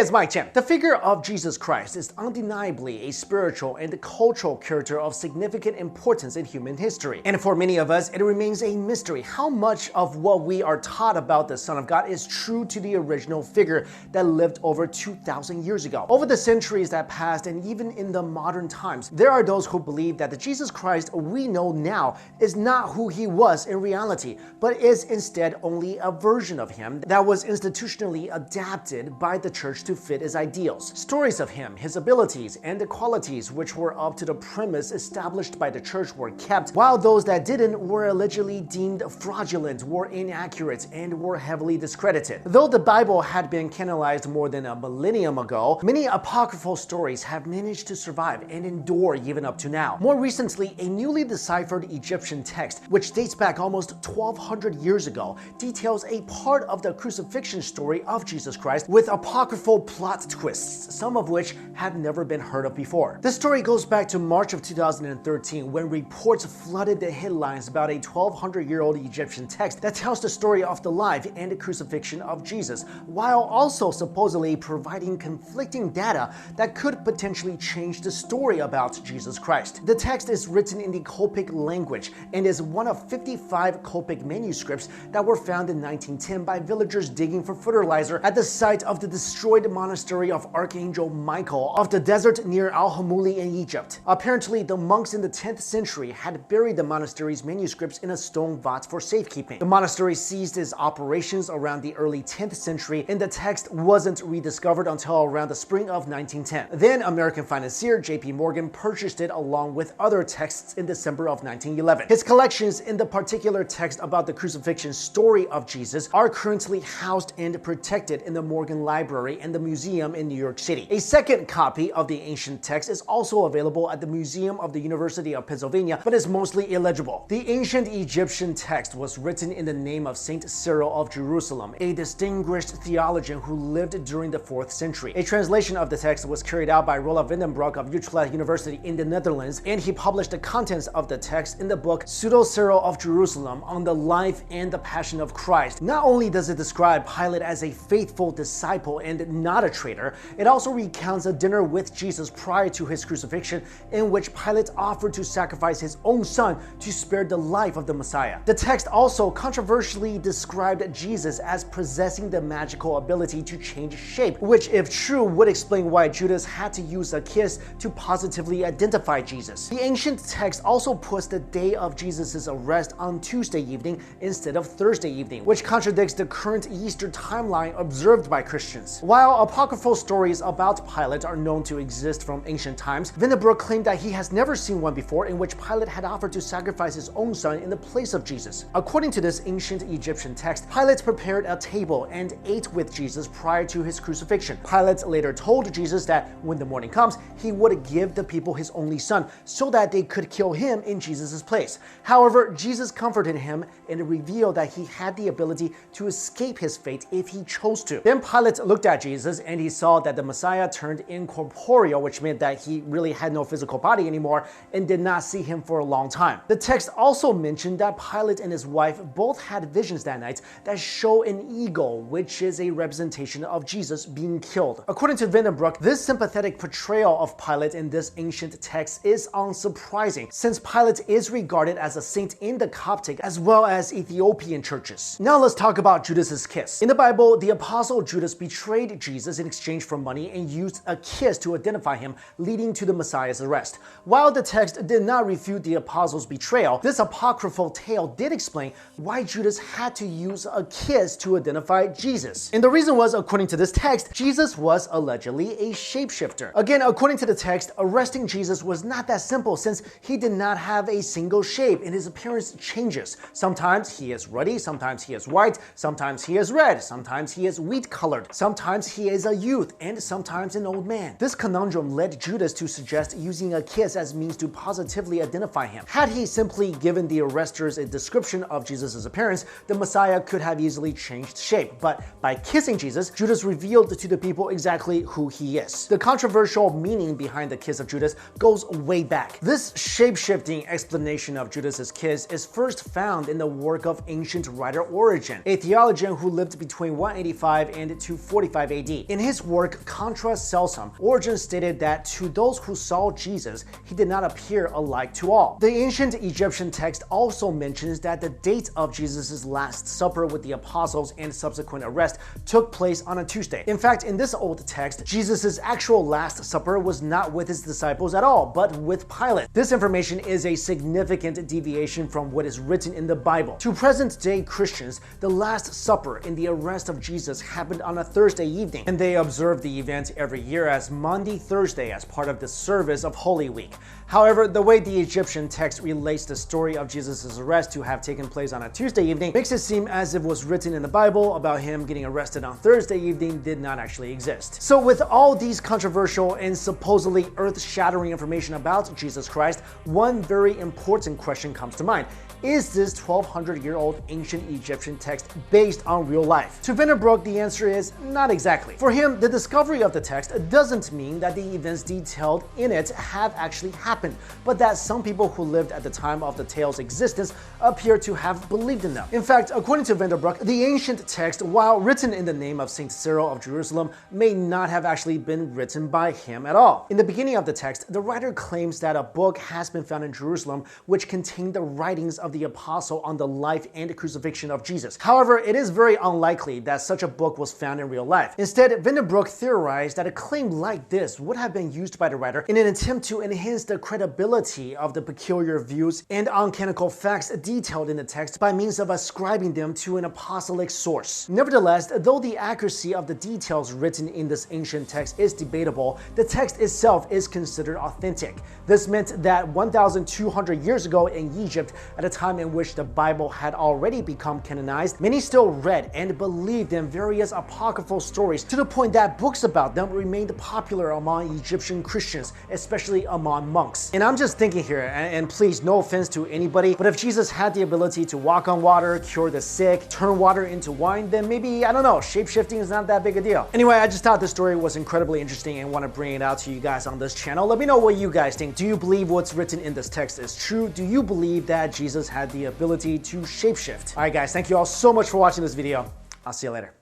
it's Mikexingchen. The figure of Jesus Christ is undeniably a spiritual and cultural character of significant importance in human history. And for many of us, it remains a mystery how much of what we are taught about the Son of God is true to the original figure that lived over 2,000 years ago. Over the centuries that passed, and even in the modern times, there are those who believe that the Jesus Christ we know now is not who he was in reality, but is instead only a version of him that was institutionally adapted by the church to fit his ideals. Stories of him, his abilities, and the qualities which were up to the premise established by the church were kept, while those that didn't were allegedly deemed fraudulent, were inaccurate, and were heavily discredited. Though the Bible had been canonized more than a millennium ago, many apocryphal stories have managed to survive and endure even up to now. More recently, a newly deciphered Egyptian text, which dates back almost 1,200 years ago, details a part of the crucifixion story of Jesus Christ with apocryphal plot twists, some of which have never been heard of before. The story goes back to March of 2013 when reports flooded the headlines about a 1,200-year-old Egyptian text that tells the story of the life and the crucifixion of Jesus, while also supposedly providing conflicting data that could potentially change the story about Jesus Christ. The text is written in the Coptic language and is one of 55 Coptic manuscripts that were found in 1910 by villagers digging for fertilizer at the site of the destroyed monastery of Archangel Michael of the desert near Al-Hamuli in Egypt. Apparently, the monks in the 10th century had buried the monastery's manuscripts in a stone vault for safekeeping. The monastery ceased its operations around the early 10th century, and the text wasn't rediscovered until around the spring of 1910. Then American financier J.P. Morgan purchased it along with other texts in December of 1911. His collections in the particular text about the crucifixion story of Jesus are currently housed and protected in the Morgan Library and the Museum in New York City. A second copy of the ancient text is also available at the Museum of the University of Pennsylvania, but is mostly illegible. The ancient Egyptian text was written in the name of Saint Cyril of Jerusalem, a distinguished theologian who lived during the 4th century. A translation of the text was carried out by Rolla Vindenbroek of Utrecht University in the Netherlands, and he published the contents of the text in the book Pseudo Cyril of Jerusalem on the life and the passion of Christ. Not only does it describe Pilate as a faithful disciple and not a traitor, it also recounts a dinner with Jesus prior to his crucifixion in which Pilate offered to sacrifice his own son to spare the life of the Messiah. The text also controversially described Jesus as possessing the magical ability to change shape, which if true would explain why Judas had to use a kiss to positively identify Jesus. The ancient text also puts the day of Jesus' arrest on Tuesday evening instead of Thursday evening, which contradicts the current Easter timeline observed by Christians. While apocryphal stories about Pilate are known to exist from ancient times, Vindenbroek claimed that he has never seen one before in which Pilate had offered to sacrifice his own son in the place of Jesus. According to this ancient Egyptian text, Pilate prepared a table and ate with Jesus prior to his crucifixion. Pilate later told Jesus that when the morning comes, he would give the people his only son so that they could kill him in Jesus' place. However, Jesus comforted him and revealed that he had the ability to escape his fate if he chose to. Then Pilate looked at Jesus and he saw that the Messiah turned incorporeal, which meant that he really had no physical body anymore and did not see him for a long time. The text also mentioned that Pilate and his wife both had visions that night that show an eagle, which is a representation of Jesus being killed. According to Vindenbroek, this sympathetic portrayal of Pilate in this ancient text is unsurprising, since Pilate is regarded as a saint in the Coptic as well as Ethiopian churches. Now let's talk about Judas's kiss. In the Bible, the apostle Judas betrayed Jesus in exchange for money and used a kiss to identify him, leading to the Messiah's arrest. While the text did not refute the apostle's betrayal, this apocryphal tale did explain why Judas had to use a kiss to identify Jesus. And the reason was, according to this text, Jesus was allegedly a shapeshifter. Again, according to the text, arresting Jesus was not that simple since he did not have a single shape and his appearance changes. Sometimes he is ruddy, sometimes he is white, sometimes he is red, sometimes he is wheat-colored, sometimes he is a youth, and sometimes an old man. This conundrum led Judas to suggest using a kiss as means to positively identify him. Had he simply given the arresters a description of Jesus' appearance, the Messiah could have easily changed shape. But by kissing Jesus, Judas revealed to the people exactly who he is. The controversial meaning behind the kiss of Judas goes way back. This shape-shifting explanation of Judas's kiss is first found in the work of ancient writer Origen, a theologian who lived between 185 and 245 AD. AD. In his work Contra Celsum, Origen stated that to those who saw Jesus, he did not appear alike to all. The ancient Egyptian text also mentions that the date of Jesus' Last Supper with the apostles and subsequent arrest took place on a Tuesday. In fact, in this old text, Jesus' actual Last Supper was not with his disciples at all, but with Pilate. This information is a significant deviation from what is written in the Bible. To present-day Christians, the Last Supper and the arrest of Jesus happened on a Thursday evening, and they observe the event every year as Maundy Thursday as part of the service of Holy Week. However, the way the Egyptian text relates the story of Jesus' arrest to have taken place on a Tuesday evening makes it seem as if what was written in the Bible about him getting arrested on Thursday evening did not actually exist. So with all these controversial and supposedly earth-shattering information about Jesus Christ, one very important question comes to mind. Is this 1200-year-old ancient Egyptian text based on real life? To Vanderbroek, the answer is not exactly. For him, the discovery of the text doesn't mean that the events detailed in it have actually happened, but that some people who lived at the time of the tale's existence appear to have believed in them. In fact, according to Vanderbroek, the ancient text, while written in the name of Saint Cyril of Jerusalem, may not have actually been written by him at all. In the beginning of the text, the writer claims that a book has been found in Jerusalem which contained the writings of the apostle on the life and crucifixion of Jesus. However, it is very unlikely that such a book was found in real life. Instead, Vanderbroek theorized that a claim like this would have been used by the writer in an attempt to enhance the credibility of the peculiar views and uncanonical facts detailed in the text by means of ascribing them to an apostolic source. Nevertheless, though the accuracy of the details written in this ancient text is debatable, the text itself is considered authentic. This meant that 1,200 years ago in Egypt, at a time in which the Bible had already become canonized, many still read and believed in various apocryphal stories to the point that books about them remained popular among Egyptian Christians, especially among monks. And I'm just thinking here, and please no offense to anybody, but if Jesus had the ability to walk on water, cure the sick, turn water into wine, then maybe, I don't know, shape-shifting is not that big a deal. Anyway, I just thought this story was incredibly interesting and want to bring it out to you guys on this channel. Let me know what you guys think. Do you believe what's written in this text is true? Do you believe that Jesus had the ability to shapeshift? Alright guys, thank you all so much for watching this video. I'll see you later.